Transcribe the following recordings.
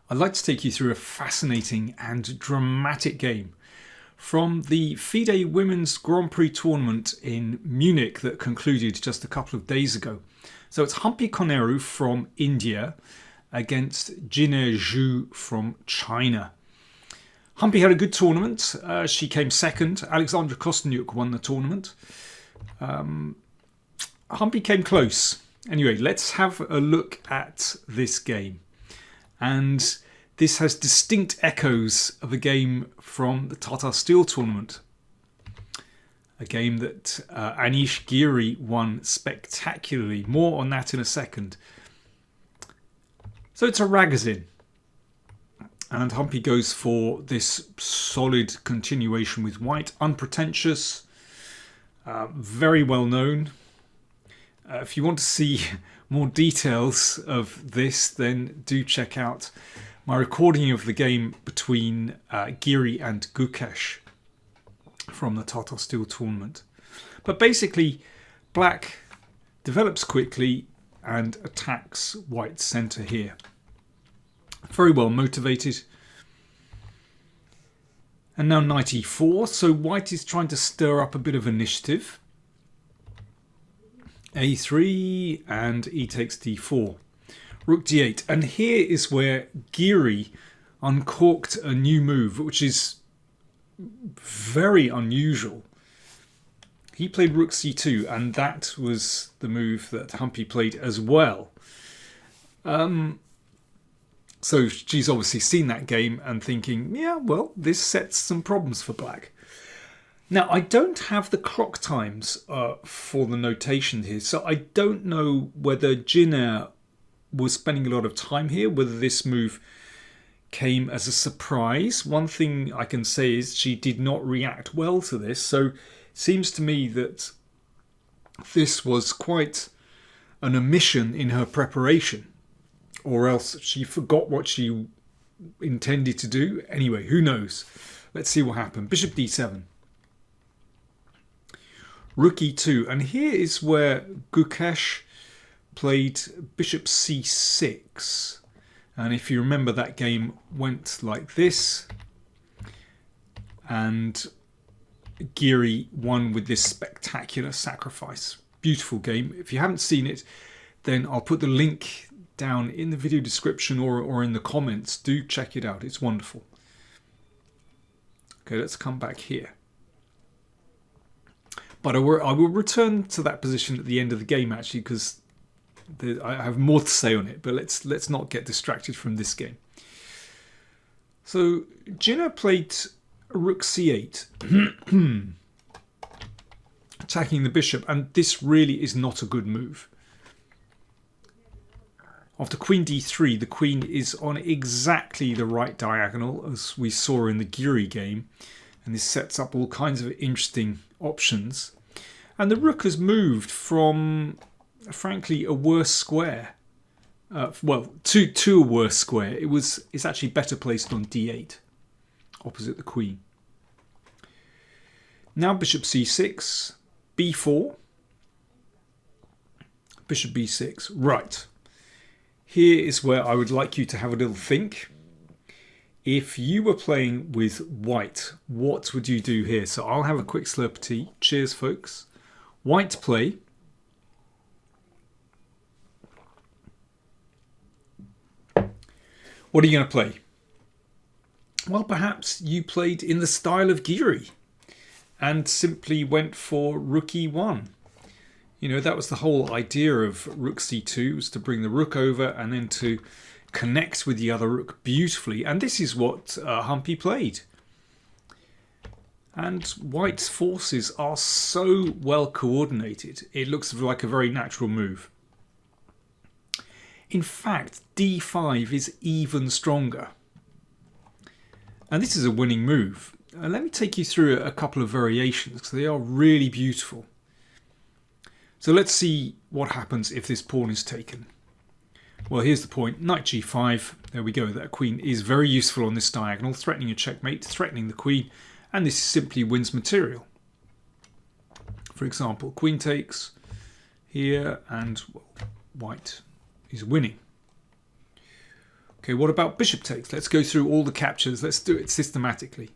I'd like to take you through a fascinating and dramatic game from the FIDE Women's Grand Prix tournament in Munich that concluded just a couple of days ago. So it's Humpy Koneru from India against Jiner Zhu from China. Humpy had a good tournament. She came second. Alexandra Kostyuk won the tournament. Humpy came close. Anyway, let's have a look at this game. And this has distinct echoes of a game from the Tata Steel tournament. A game that Anish Giri won spectacularly. More on that in a second. So it's a Ragozin. And Humpy goes for this solid continuation with white. Unpretentious. Very well known. If you want to see more details of this, then do check out my recording of the game between Giri and Gukesh from the Tata Steel tournament. But basically, black develops quickly and attacks white's centre here. Very well motivated. And now knight e4, so white is trying to stir up a bit of initiative. a3 and e takes d4. Rook d8. And here is where Giri uncorked a new move, which is very unusual. He played rook c2, and that was the move that Humpy played as well. So she's obviously seen that game and thinking, yeah, well, this sets some problems for black. Now, I don't have the clock times for the notation here, so I don't know whether Jiner was spending a lot of time here, whether this move came as a surprise. One thing I can say is she did not react well to this, so it seems to me that this was quite an omission in her preparation, or else she forgot what she intended to do. Anyway, who knows? Let's see what happened. Bishop d7. Rook e2, and here is where Gukesh played bishop c6, and if you remember, that game went like this, and Giri won with this spectacular sacrifice. Beautiful game. If you haven't seen it, then I'll put the link down in the video description or in the comments. Do check it out, it's wonderful. Okay, let's come back here. But I will return to that position at the end of the game, actually, because I have more to say on it. But let's not get distracted from this game. So Jiner played rook c8, attacking the bishop, and this really is not a good move. After queen d3, the queen is on exactly the right diagonal, as we saw in the Giri game, and this sets up all kinds of interesting options. And the rook has moved from, frankly, a worse square. Well, to a worse square. It's actually better placed on d8, opposite the queen. Now bishop c6, b4, bishop b6. Right. Here is where I would like you to have a little think. If you were playing with white, what would you do here? So I'll have a quick slurp of tea. Cheers, folks. White play. What are you going to play? Well, perhaps you played in the style of Giri and simply went for rook e1. You know, that was the whole idea of rook c2, was to bring the rook over and then to connect with the other rook beautifully. And this is what Humpy played. And white's forces are so well coordinated, it looks like a very natural move. In fact, d5 is even stronger. And this is a winning move. Let me take you through a couple of variations, because they are really beautiful. So let's see what happens if this pawn is taken. Well, here's the point. Knight g5. There we go. That queen is very useful on this diagonal, threatening a checkmate, threatening the queen, and this simply wins material. For example, queen takes here, and well, white is winning. Okay, what about bishop takes? Let's go through all the captures. Let's do it systematically.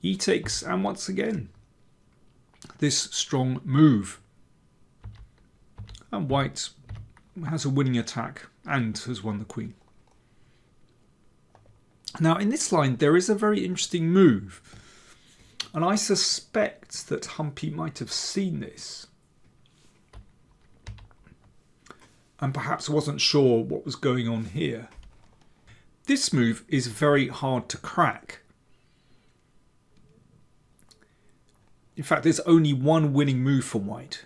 E takes, and once again, this strong move. And white has a winning attack and has won the queen. Now in this line there is a very interesting move, and I suspect that Humpy might have seen this and perhaps wasn't sure what was going on here. This move is very hard to crack. In fact, there's only one winning move for white,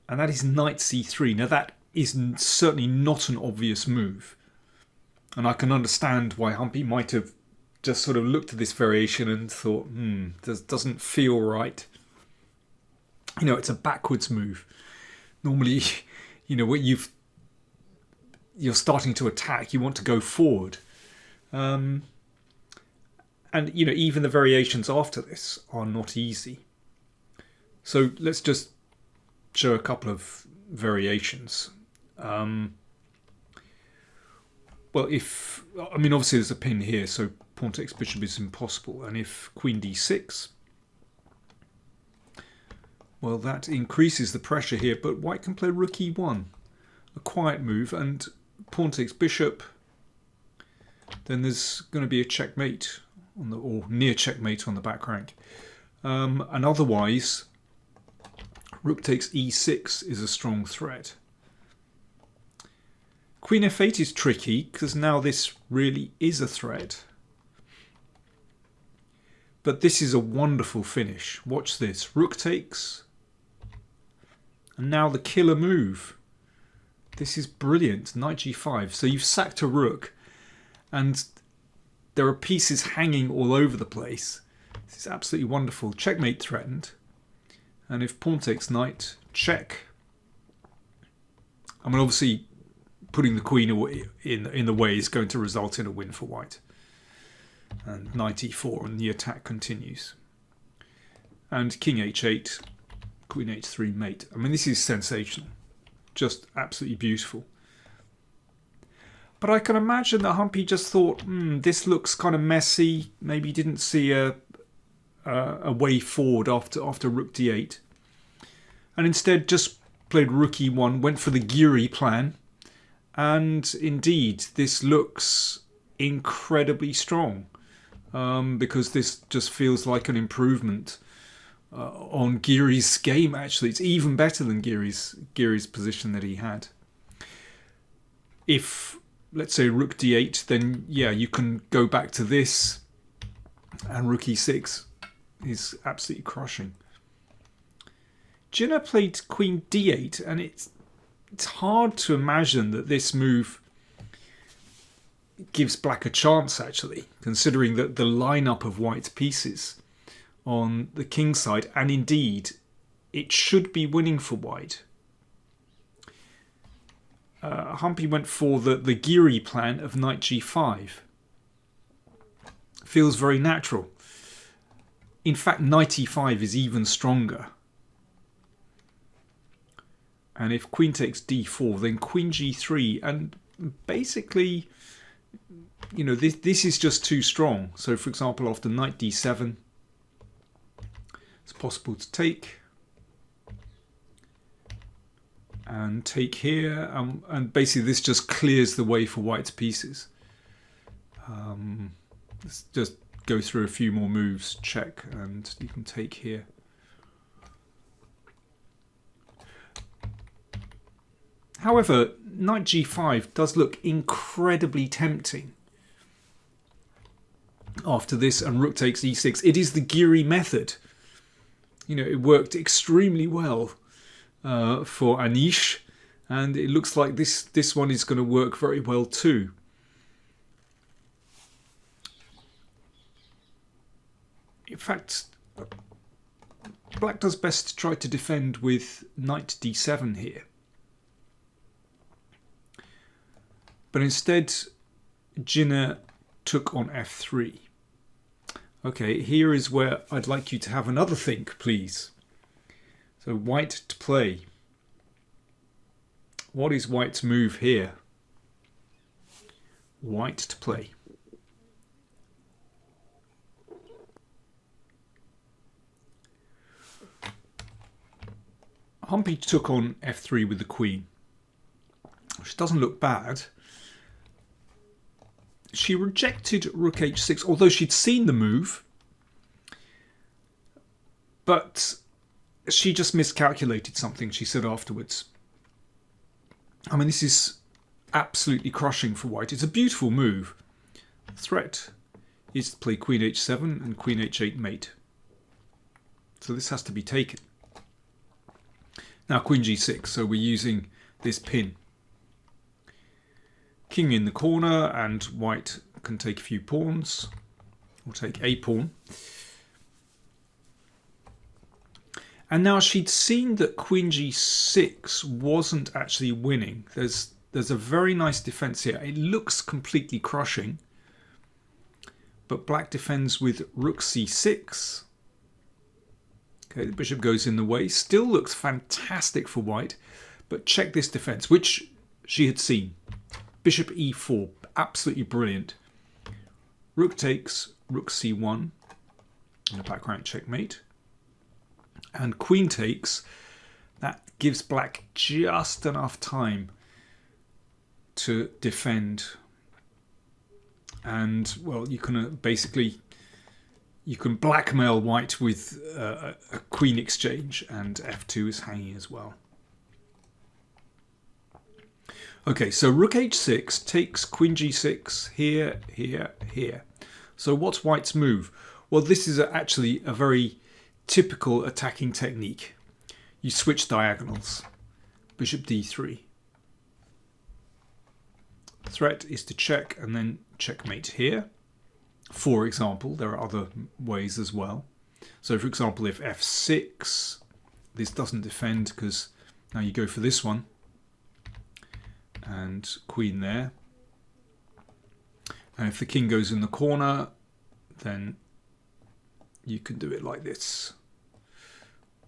and that is knight c3. Now that is certainly not an obvious move, and I can understand why Humpy might have just sort of looked at this variation and thought, this doesn't feel right. You know, it's a backwards move. Normally, you know, when you're starting to attack, you want to go forward. And, you know, even the variations after this are not easy. So let's just show a couple of variations. Well, obviously there's a pin here, so pawn takes bishop is impossible. And if queen d6, well, that increases the pressure here, but white can play rook e1, a quiet move, and pawn takes bishop. Then there's going to be a checkmate, or near checkmate on the back rank. And otherwise, rook takes e6 is a strong threat. Queen f8 is tricky, because now this really is a threat. But this is a wonderful finish. Watch this. Rook takes. And now the killer move. This is brilliant. Knight g5. So you've sacked a rook, and there are pieces hanging all over the place. This is absolutely wonderful. Checkmate threatened. And if pawn takes knight, check. I mean, obviously, putting the queen in the way is going to result in a win for white. And knight e4, and the attack continues. And king h8, queen h3 mate. I mean, this is sensational. Just absolutely beautiful. But I can imagine that Humpy just thought, this looks kind of messy. Maybe didn't see a way forward after rook d8. And instead just played rook e1, went for the Giri plan. And indeed, this looks incredibly strong. Because this just feels like an improvement on Giri's game, actually. It's even better than Giri's position that he had. If, let's say, rook d8, then yeah, you can go back to this, and rook e6 is absolutely crushing. Jiner played queen d8, and it's hard to imagine that this move gives black a chance, actually, considering that the lineup of white's pieces on the king side, and indeed it should be winning for white. Humpy went for the Giri plan of knight g5. Feels very natural. In fact, knight e5 is even stronger. And if queen takes d4, then queen g3, and basically, you know, this is just too strong. So, for example, after knight d7, it's possible to take. And take here. And basically this just clears the way for white's pieces. Let's just go through a few more moves. Check, and you can take here. However, knight g5 does look incredibly tempting. After this, and rook takes e6. It is the Giri method. You know, it worked extremely well for Anish, and it looks like this one is going to work very well too. In fact, black does best to try to defend with knight d7 here. But instead, Jiner took on f3. Okay, here is where I'd like you to have another think, please. So white to play. What is white's move here? white to play. Humpy took on f3 with the queen, which doesn't look bad. She rejected rook h6, although she'd seen the move, but she just miscalculated something, she said afterwards. I mean, this is absolutely crushing for white. It's a beautiful move. The threat is to play queen h7 and queen h8 mate. So this has to be taken. Now queen g6, so we're using this pin. King in the corner, and white can take a few pawns, or take a pawn. And now she'd seen that queen g6 wasn't actually winning. There's a very nice defense here. It looks completely crushing, but black defends with rook c6. Okay, the bishop goes in the way. Still looks fantastic for white, but check this defense, which she had seen. Bishop e4, absolutely brilliant. Rook takes, rook c1, in the background checkmate. And queen takes, that gives black just enough time to defend. And, well, you can basically... You can blackmail white with a queen exchange, and f2 is hanging as well. Okay, so rook h6 takes queen g6 here, here, here. So what's white's move? Well, this is actually a very typical attacking technique. You switch diagonals. Bishop d3. The threat is to check and then checkmate here. For example, there are other ways as well. So for example, if f6, this doesn't defend because now you go for this one. And queen there. And if the king goes in the corner, then you can do it like this.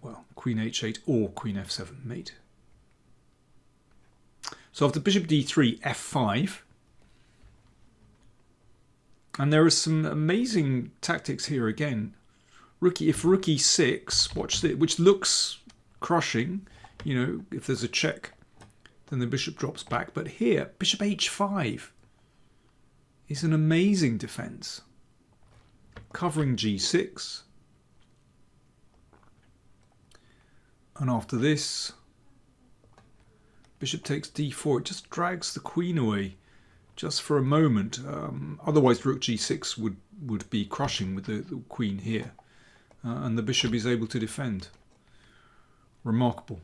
Well, queen h8 or queen f7 mate. So after bishop d3, f5. And there are some amazing tactics here again. If rook e6, watch this, which looks crushing, you know, if there's a check, then the bishop drops back. But here, bishop h5 is an amazing defense. Covering g6. And after this, bishop takes d4. It just drags the queen away. Just for a moment. Otherwise rook g6 would be crushing with the queen here. And the bishop is able to defend. Remarkable.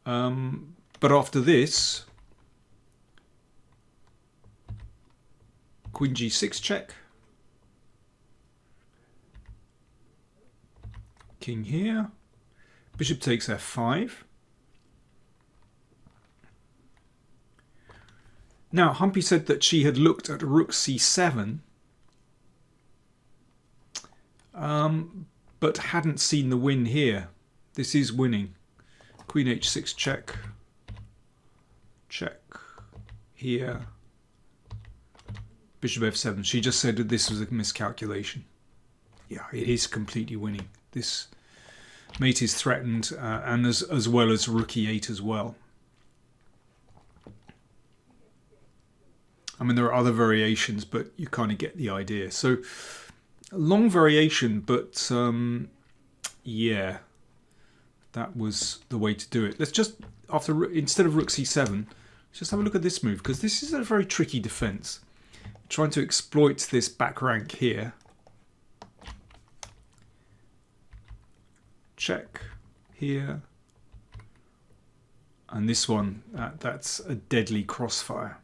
But after this, queen g6 check. King here. Bishop takes f5. Now, Humpy said that she had looked at rook c7, but hadn't seen the win here. This is winning. Queen h6 check. Check. Here. Bishop f7. She just said that this was a miscalculation. Yeah, it is completely winning. This mate is threatened, and as well as rook e8 as well. I mean, there are other variations, but you kind of get the idea. So, long variation, but yeah, that was the way to do it. Let's just, instead of rook c7, let's just have a look at this move, because this is a very tricky defense. Trying to exploit this back rank here. Check here. And this one, that's a deadly crossfire.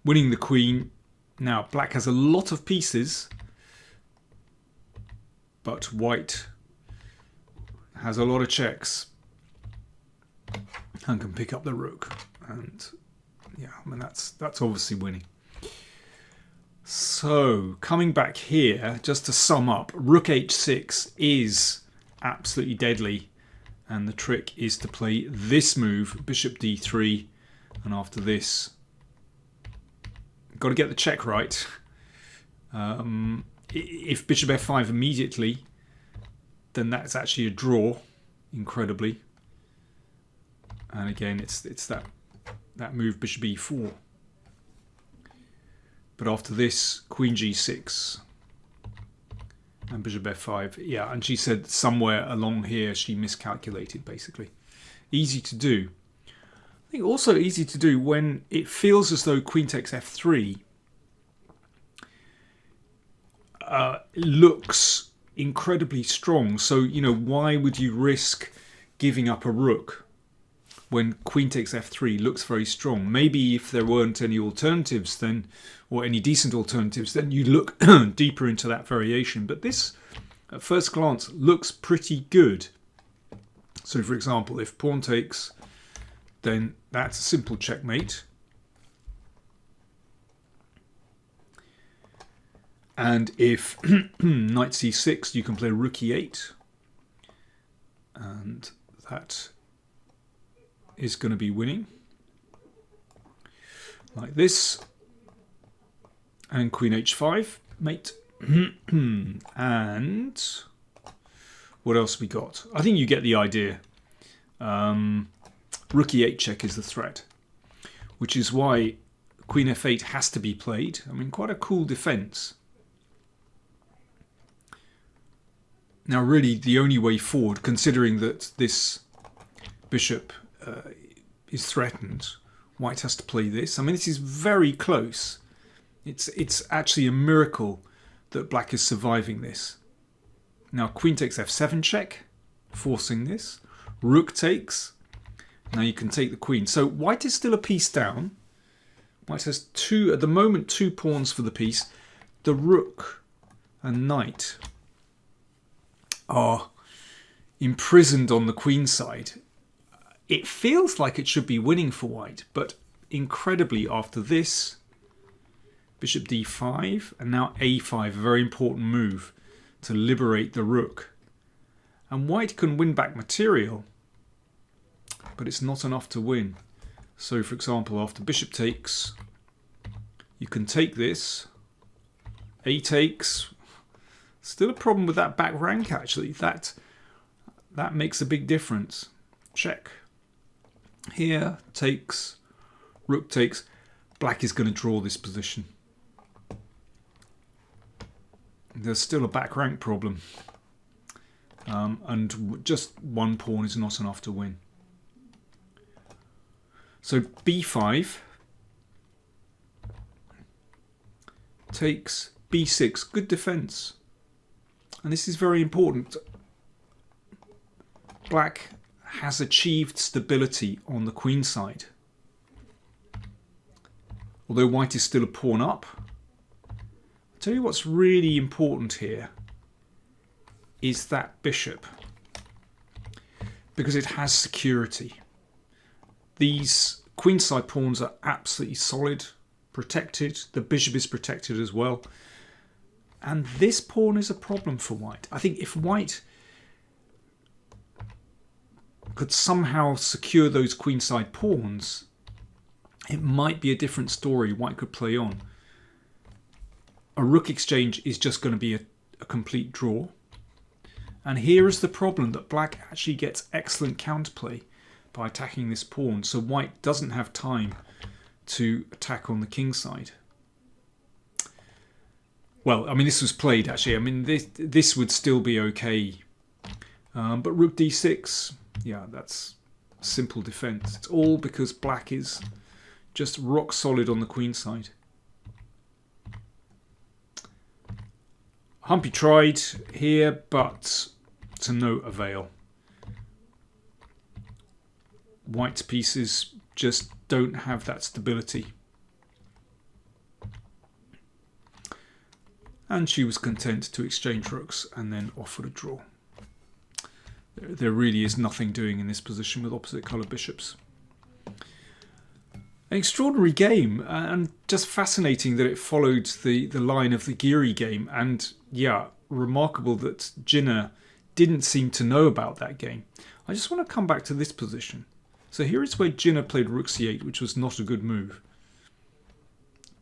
Winning the queen. Now, black has a lot of pieces, but white has a lot of checks and can pick up the rook. And yeah, I mean, that's obviously winning. So, coming back here, just to sum up, rook h6 is absolutely deadly. And the trick is to play this move, bishop d3, and after this, got to get the check right. If bishop f5 immediately, then that's actually a draw, incredibly. And again, it's that move bishop e4. But after this, queen g6 and bishop f5. Yeah, and she said somewhere along here she miscalculated, basically. Easy to do. I think also easy to do when it feels as though queen takes f3 looks incredibly strong. So, you know, why would you risk giving up a rook when queen takes f3 looks very strong? Maybe if there weren't any alternatives then, or any decent alternatives, then you look deeper into that variation. But this, at first glance, looks pretty good. So, for example, if pawn takes, then that's a simple checkmate. And if knight c6, you can play rook e8. And that is going to be winning. Like this. And queen h5, mate. And what else we got? I think you get the idea. Rook e8 check is the threat, which is why queen f8 has to be played. I mean, quite a cool defense. Now, really, the only way forward, considering that this bishop is threatened, white has to play this. I mean, this is very close. It's actually a miracle that black is surviving this. Now, queen takes f7 check, forcing this. Rook takes. Now you can take the queen. So white is still a piece down. White has two, at the moment, 2 pawns for the piece. The rook and knight are imprisoned on the queen side. It feels like it should be winning for white, but incredibly after this, bishop d5 and now a5, a very important move to liberate the rook. And white can win back material, but it's not enough to win. So, for example, after bishop takes, you can take this. A takes. Still a problem with that back rank, actually. That makes a big difference. Check. Here, takes. Rook takes. Black is going to draw this position. There's still a back rank problem. And just one pawn is not enough to win. So b5 takes b6, good defense. And this is very important. Black has achieved stability on the queen side. Although white is still a pawn up. I'll tell you what's really important here is that bishop, because it has security. These queenside pawns are absolutely solid, protected. The bishop is protected as well. And this pawn is a problem for white. I think if white could somehow secure those queenside pawns, it might be a different story white could play on. A rook exchange is just going to be a complete draw. And here is the problem, that black actually gets excellent counterplay by attacking this pawn, so white doesn't have time to attack on the king side. Well, I mean, this was played actually. I mean, this would still be okay. But rook d6, yeah, that's simple defense. It's all because black is just rock solid on the queen side. Humpy tried here, but to no avail. White's pieces just don't have that stability. And she was content to exchange rooks and then offered a draw. There really is nothing doing in this position with opposite coloured bishops. An extraordinary game, and just fascinating that it followed the line of the Geary game. And yeah, remarkable that Jiner didn't seem to know about that game. I just want to come back to this position. So here is where Jiner played rook c8, which was not a good move.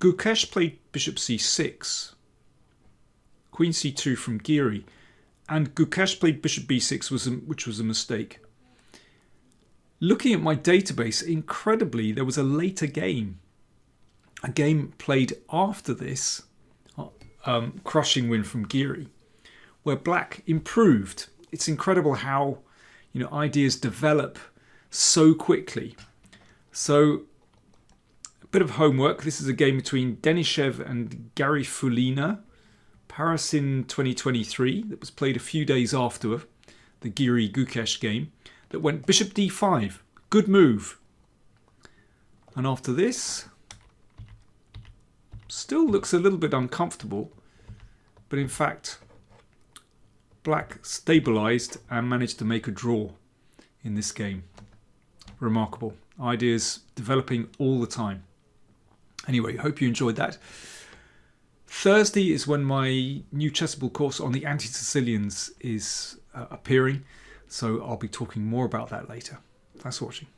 Gukesh played bishop c6, queen c2 from Giri, and Gukesh played bishop b6, which was a mistake. Looking at my database, incredibly, there was a later game, a game played after this, crushing win from Giri, where black improved. It's incredible how, you know, ideas develop so quickly. So, a bit of homework. This is a game between Denishev and Garifulina, Paris in 2023, that was played a few days after the Giri Gukesh game, that went bishop d5. Good move. And after this, still looks a little bit uncomfortable, but in fact, black stabilized and managed to make a draw in this game. Remarkable. Ideas developing all the time. Anyway, hope you enjoyed that. Thursday is when my new chessable course on the anti-Sicilians is appearing, so I'll be talking more about that later. Thanks for watching.